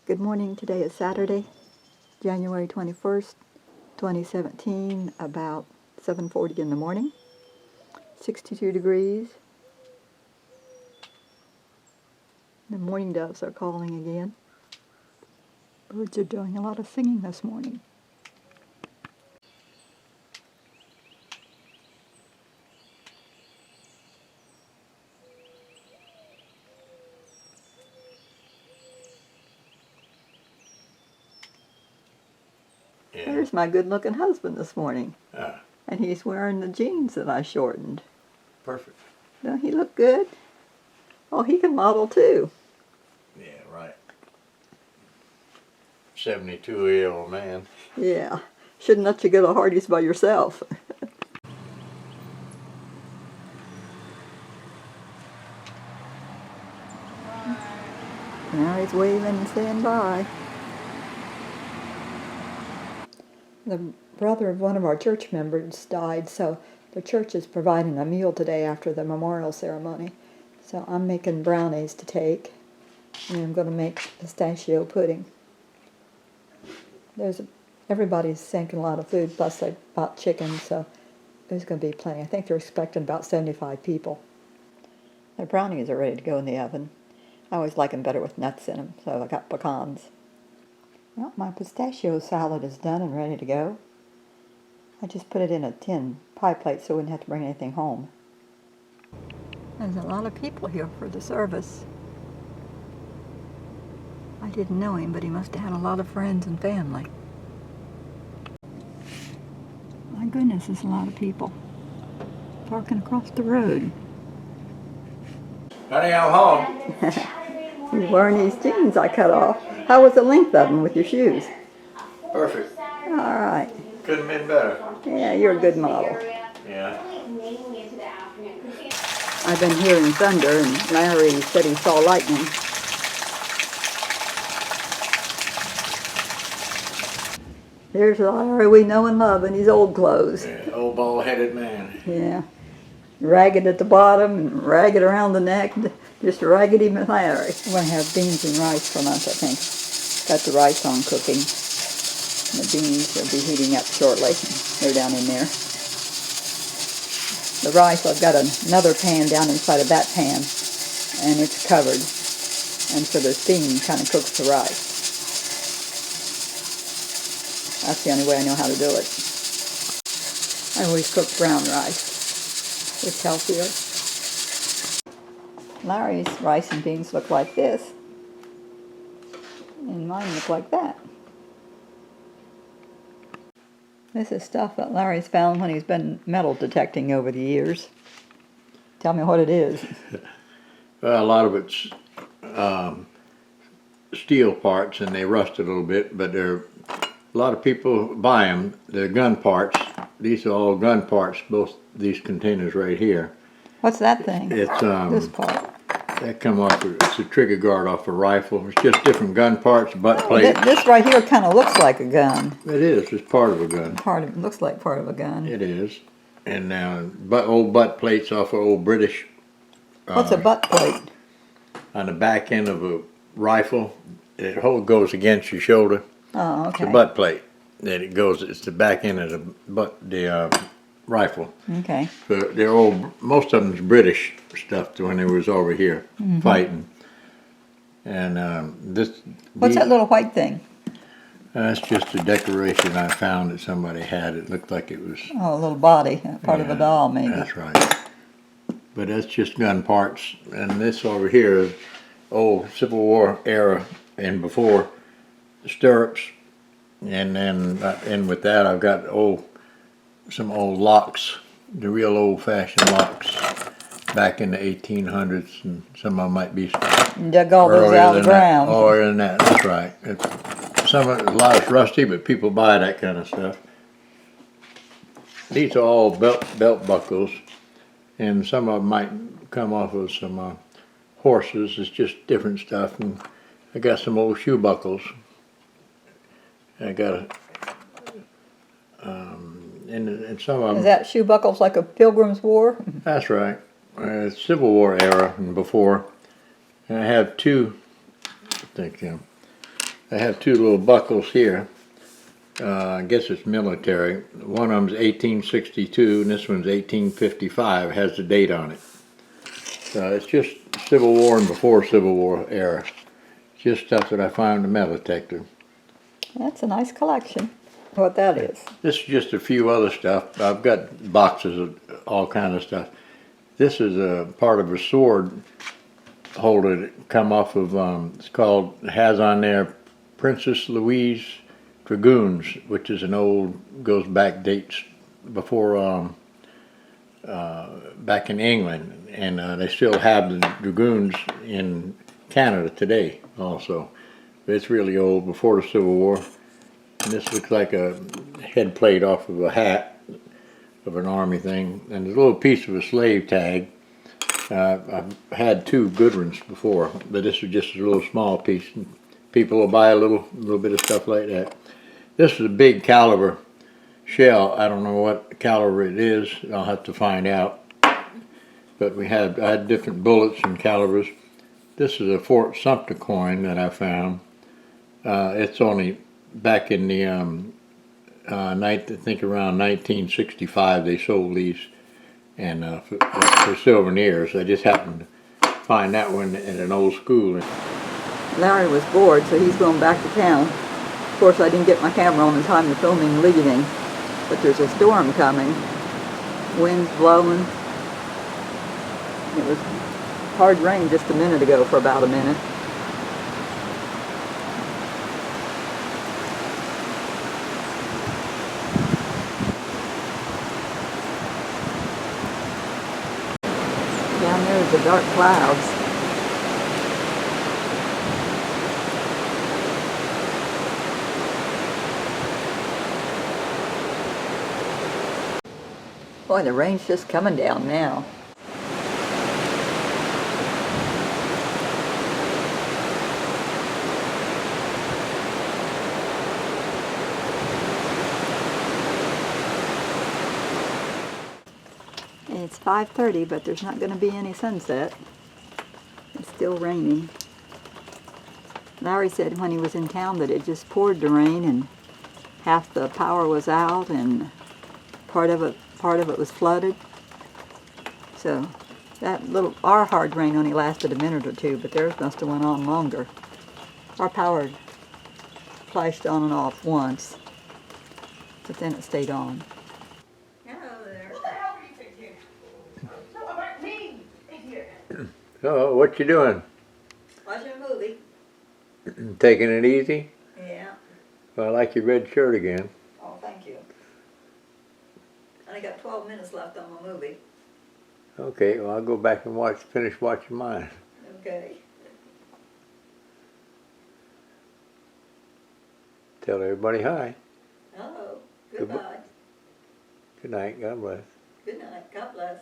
Good morning. Today is Saturday, January 21st, 2017, about 7:40 in the morning. 62 degrees. The morning doves are calling again. Birds are doing a lot of singing this morning. Yeah. There's my good-looking husband this morning. And he's wearing the jeans that I shortened. Perfect. Don't he look good? Oh, he can model too. Yeah, right. 72-year-old man. Yeah. Shouldn't let you go to Hardee's by yourself. Now he's waving and saying bye. The brother of one of our church members died, so the church is providing a meal today after the memorial ceremony. So I'm making brownies to take, and I'm going to make pistachio pudding. Everybody's sinking a lot of food, plus they bought chicken, so there's going to be plenty. I think they're expecting about 75 people. The brownies are ready to go in the oven. I always like them better with nuts in them, so I got pecans. Well, my pistachio salad is done and ready to go. I just put it in a tin pie plate so I wouldn't have to bring anything home. There's a lot of people here for the service. I didn't know him, but he must have had a lot of friends and family. My goodness, there's a lot of people parking across the road. Honey, I'm home. He's wearing these jeans I cut off. How was the length of them with your shoes? Perfect. All right. Couldn't have been better. Yeah, you're a good model. Yeah. I've been hearing thunder, and Larry said he saw lightning. There's Larry we know and love in his old clothes. Yeah, old bald-headed man. Yeah. Ragged at the bottom and ragged around the neck. Just raggedy Larry. We're going to have beans and rice for lunch, I think. Got the rice on cooking. The beans will be heating up shortly. They're down in there. The rice, I've got another pan down inside of that pan, and it's covered. And so the steam kind of cooks the rice. That's the only way I know how to do it. I always cook brown rice. It's healthier. Larry's rice and beans look like this, and mine look like that. This is stuff that Larry's found when he's been metal detecting over the years. Tell me what it is. Well, a lot of it's steel parts, and they rust a little bit, but a lot of people buy them. They're gun parts. These are all gun parts, both these containers right here. What's that thing? It's This part. that come off. It's a trigger guard off a rifle. It's just different gun parts, butt plates. This right here kind of looks like a gun. It is. It's part of a gun. Looks like part of a gun. It is. And old butt plates off of old British. What's a butt plate? On the back end of a rifle, it goes against your shoulder. Oh, okay. It's a butt plate. Then it's the back end of the rifle. Okay. So they're old. Most of them's British stuff when they was over here fighting. And What's that little white thing? That's just a decoration I found that somebody had. It looked like it was. Oh, a little body, part of a doll, maybe. That's right. But that's just gun parts. And this over here is old Civil War era and before stirrups. And then with that, I've got some old locks, the real old-fashioned locks back in the 1800s, and some of them might be Dug all those out of the ground. Oh, earlier than that. That's right. A lot is rusty, but people buy that kind of stuff. These are all belt buckles, and some of them might come off of some horses. It's just different stuff. And I got some old shoe buckles. I got and some of them. Is that shoe buckles like a Pilgrim's War? That's right. Civil War era and before. And I have two. I think I have two little buckles here. I guess it's military. One of them's 1862 and this one's 1855. Has the date on it. It's just Civil War and before Civil War era. Just stuff that I found in the metal detector. That's a nice collection. What that is. This is just a few other stuff. I've got boxes of all kind of stuff. This is a part of a sword holder that come off of, it's called, has on there Princess Louise Dragoons, which is an old, goes back dates before, back in England. And they still have the Dragoons in Canada today also. But it's really old, before the Civil War. And this looks like a head plate off of a hat of an army thing. And there's a little piece of a slave tag. I've had two good ones before, but this is just a little small piece. People will buy a little bit of stuff like that. This is a big caliber shell. I don't know what caliber it is. I'll have to find out. But I had different bullets and calibers. This is a Fort Sumter coin that I found. It's only back in the I think around 1965 they sold these, and for souvenirs. I just happened to find that one at an old school. Larry was bored, so he's going back to town. Of course, I didn't get my camera on in time to film him leaving, but there's a storm coming. Wind's blowing. It was hard rain just a minute ago for about a minute. Down there is the dark clouds. Boy, the rain's just coming down now. It's 5:30, but there's not going to be any sunset. It's still raining. Larry said when he was in town that it just poured to rain and half the power was out and part of it was flooded. So our hard rain only lasted a minute or two, but theirs must have went on longer. Our power flashed on and off once, but then it stayed on. Oh, what you doing? Watching a movie. Taking it easy? Yeah. Well, I like your red shirt again. Oh, thank you. I got 12 minutes left on my movie. Okay, well I'll go back and finish watching mine. Okay. Tell everybody hi. Hello. Goodbye. Good night. God bless. Good night. God bless.